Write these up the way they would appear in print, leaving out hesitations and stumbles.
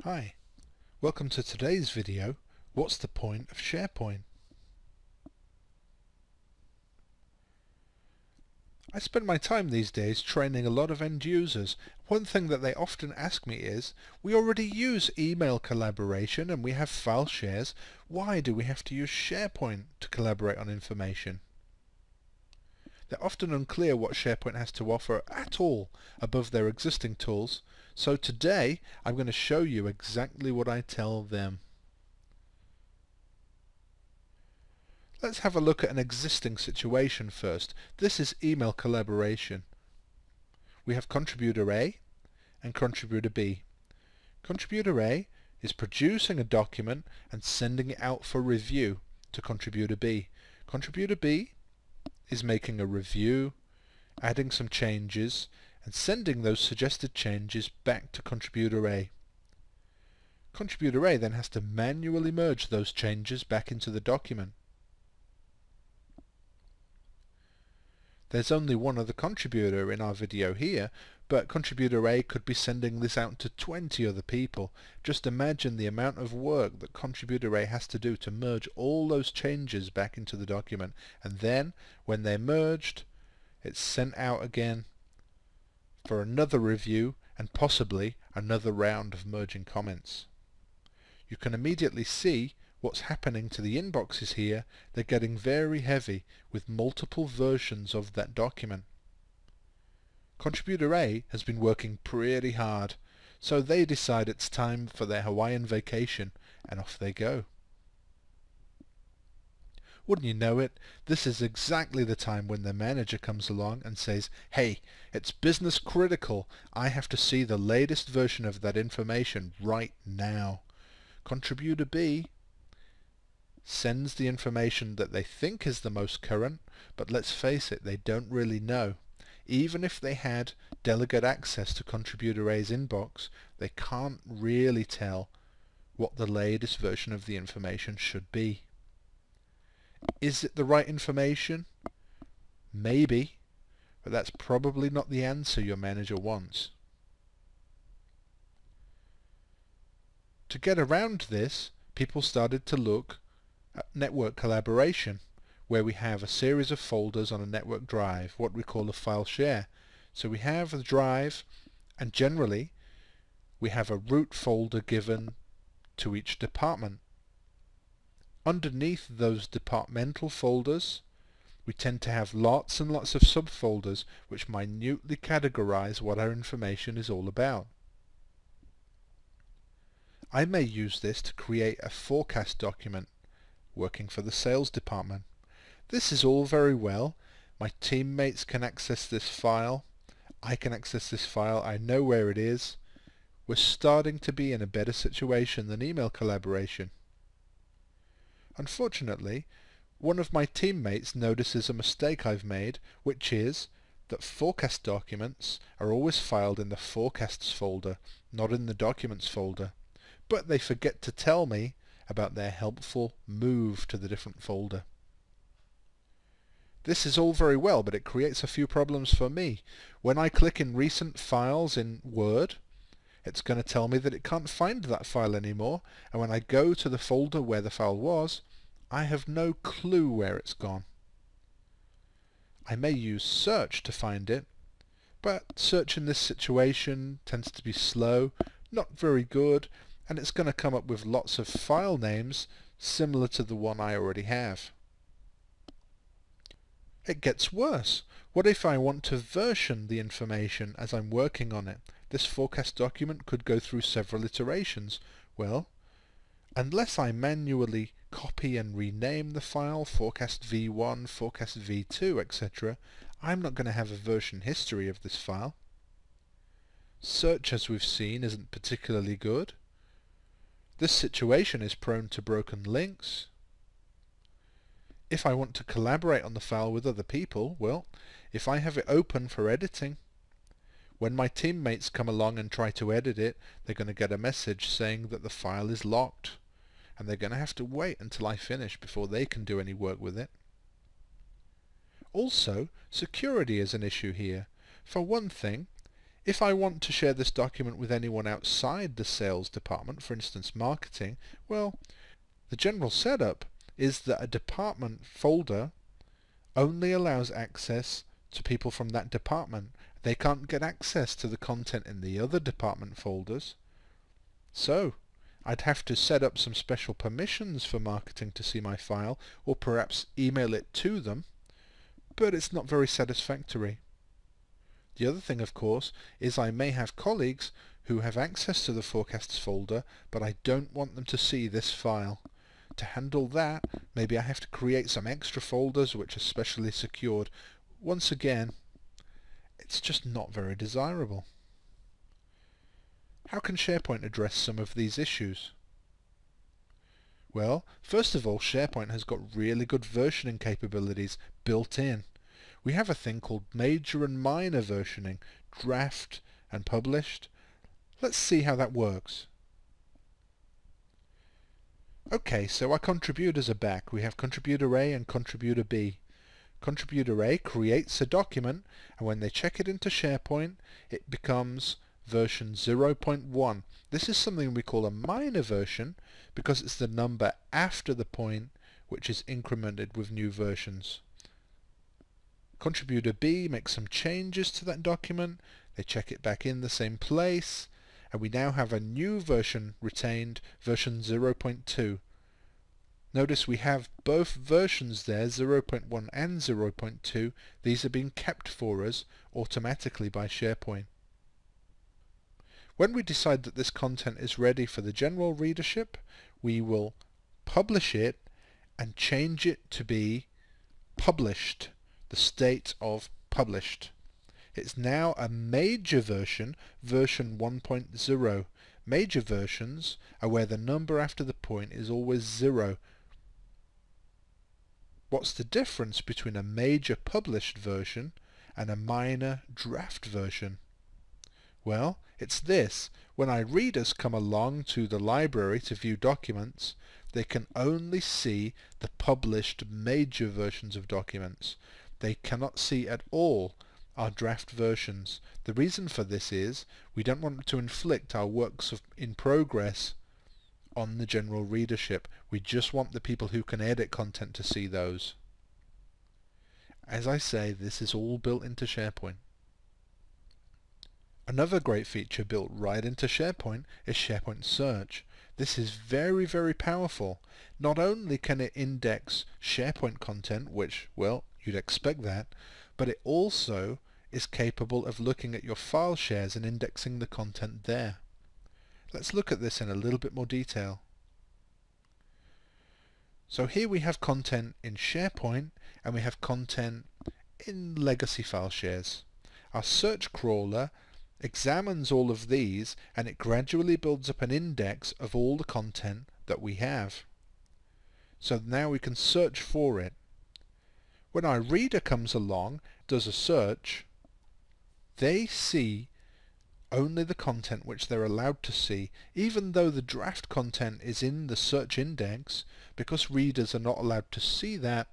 Hi, welcome to today's video. What's the point of SharePoint? I spend my time these days training a lot of end users. One thing that they often ask me is, we already use email collaboration and we have file shares. Why do we have to use SharePoint to collaborate on information? They're often unclear what SharePoint has to offer at all above their existing tools. So today I'm going to show you exactly what I tell them. Let's have a look at an existing situation first. This is email collaboration. We have contributor A and contributor B. Contributor A is producing a document and sending it out for review to contributor B. Contributor B is making a review, adding some changes, and sending those suggested changes back to contributor A. Contributor A then has to manually merge those changes back into the document. There's only one other contributor in our video here, but contributor A could be sending this out to 20 other people. Just imagine the amount of work that contributor A has to do to merge all those changes back into the document, and then when they're merged, it's sent out again for another review and possibly another round of merging comments. You can immediately see what's happening to the inboxes here. They're getting very heavy with multiple versions of that document. Contributor A has been working pretty hard, so they decide it's time for their Hawaiian vacation, and off they go. Wouldn't you know it, this is exactly the time when their manager comes along and says, "Hey, it's business critical. I have to see the latest version of that information right now." Contributor B sends the information that they think is the most current, but let's face it, they don't really know. Even if they had delegate access to contributor A's inbox, they can't really tell what the latest version of the information should be. Is it the right information? Maybe, but that's probably not the answer your manager wants. To get around this, people started to look at network collaboration, where we have a series of folders on a network drive, what we call a file share. So we have a drive, and generally we have a root folder given to each department. Underneath those departmental folders, we tend to have lots and lots of subfolders which minutely categorize what our information is all about. I may use this to create a forecast document working for the sales department. This is all very well. My teammates can access this file. I can access this file. I know where it is. We're starting to be in a better situation than email collaboration. Unfortunately, one of my teammates notices a mistake I've made, which is that forecast documents are always filed in the forecasts folder, not in the documents folder. But they forget to tell me about their helpful move to the different folder. This is all very well, but it creates a few problems for me. When I click in recent files in Word, it's going to tell me that it can't find that file anymore, and when I go to the folder where the file was, I have no clue where it's gone. I may use search to find it, but search in this situation tends to be slow, not very good, and it's going to come up with lots of file names similar to the one I already have. It gets worse. What if I want to version the information as I'm working on it? This forecast document could go through several iterations. Well, unless I manually copy and rename the file, forecast v1, forecast v2, etc., I'm not going to have a version history of this file. Search, as we've seen, isn't particularly good. This situation is prone to broken links. If I want to collaborate on the file with other people, well, if I have it open for editing, when my teammates come along and try to edit it, they're going to get a message saying that the file is locked, and they're going to have to wait until I finish before they can do any work with it. Also, security is an issue here. For one thing, If I want to share this document with anyone outside the sales department, for instance marketing, well, the general setup is that a department folder only allows access to people from that department. They can't get access to the content in the other department folders. So I'd have to set up some special permissions for marketing to see my file, or perhaps email it to them, but it's not very satisfactory. The other thing, of course, is I may have colleagues who have access to the forecasts folder, but I don't want them to see this file. To handle that, maybe I have to create some extra folders which are specially secured. Once again, it's just not very desirable. How can SharePoint address some of these issues? Well, first of all, SharePoint has got really good versioning capabilities built in. We have a thing called major and minor versioning, draft and published. Let's see how that works. Okay, so our contributors are back. We have contributor A and contributor B. Contributor A creates a document, and when they check it into SharePoint, it becomes version 0.1. This is something we call a minor version because it's the number after the point which is incremented with new versions. Contributor B makes some changes to that document, they check it back in the same place, and we now have a new version retained, version 0.2. Notice we have both versions there, 0.1 and 0.2. These are being kept for us automatically by SharePoint. When we decide that this content is ready for the general readership, we will publish it and change it to be published, the state of published. It's now a major version, version 1.0. Major versions are where the number after the point is always 0. What's the difference between a major published version and a minor draft version? Well, it's this. When our readers come along to the library to view documents, they can only see the published major versions of documents. They cannot see at all our draft versions. The reason for this is we don't want to inflict our works in progress on the general readership. We just want the people who can edit content to see those. As I say, this is all built into SharePoint. Another great feature built right into SharePoint is SharePoint Search. This is very, very powerful. Not only can it index SharePoint content, which, well, you'd expect that, but it also is capable of looking at your file shares and indexing the content there. Let's look at this in a little bit more detail. So here we have content in SharePoint and we have content in legacy file shares. Our search crawler examines all of these and it gradually builds up an index of all the content that we have. So now we can search for it. When our reader comes along, does a search, they see only the content which they're allowed to see, even though the draft content is in the search index. Because readers are not allowed to see that,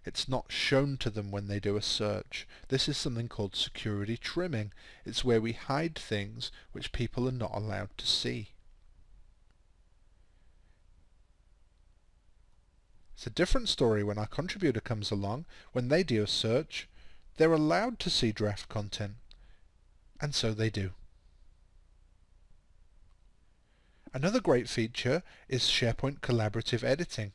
it's not shown to them when they do a search. This is something called security trimming. It's where we hide things which people are not allowed to see. It's a different story when our contributor comes along. When they do a search, they're allowed to see draft content, and so they do. Another great feature is SharePoint Collaborative Editing.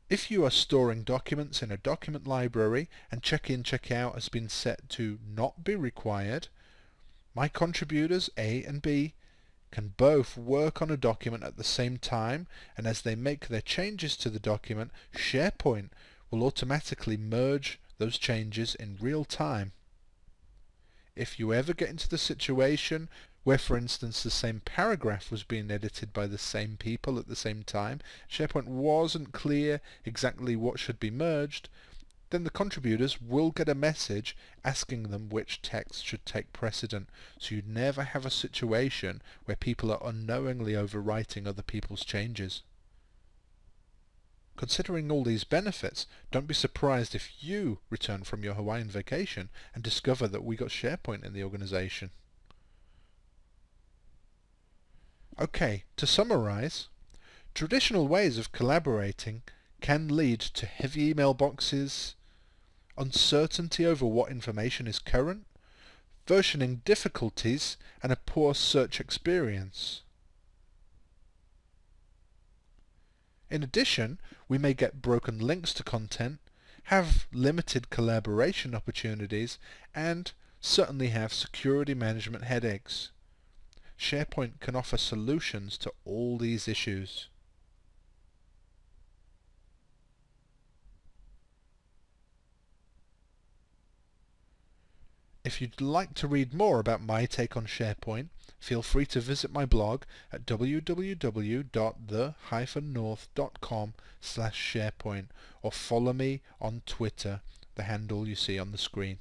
If you are storing documents in a document library and check-in, check-out has been set to not be required, my contributors A and B can both work on a document at the same time, and as they make their changes to the document, SharePoint will automatically merge those changes in real time. If you ever get into the situation where, for instance, the same paragraph was being edited by the same people at the same time, SharePoint wasn't clear exactly what should be merged, then the contributors will get a message asking them which text should take precedent. So you'd never have a situation where people are unknowingly overwriting other people's changes. Considering all these benefits, don't be surprised if you return from your Hawaiian vacation and discover that we got SharePoint in the organization. Okay, to summarize, traditional ways of collaborating can lead to heavy email boxes, uncertainty over what information is current, versioning difficulties, and a poor search experience. In addition, we may get broken links to content, have limited collaboration opportunities, and certainly have security management headaches. SharePoint can offer solutions to all these issues. If you'd like to read more about my take on SharePoint, feel free to visit my blog at www.the-north.com/SharePoint or follow me on Twitter, the handle you see on the screen.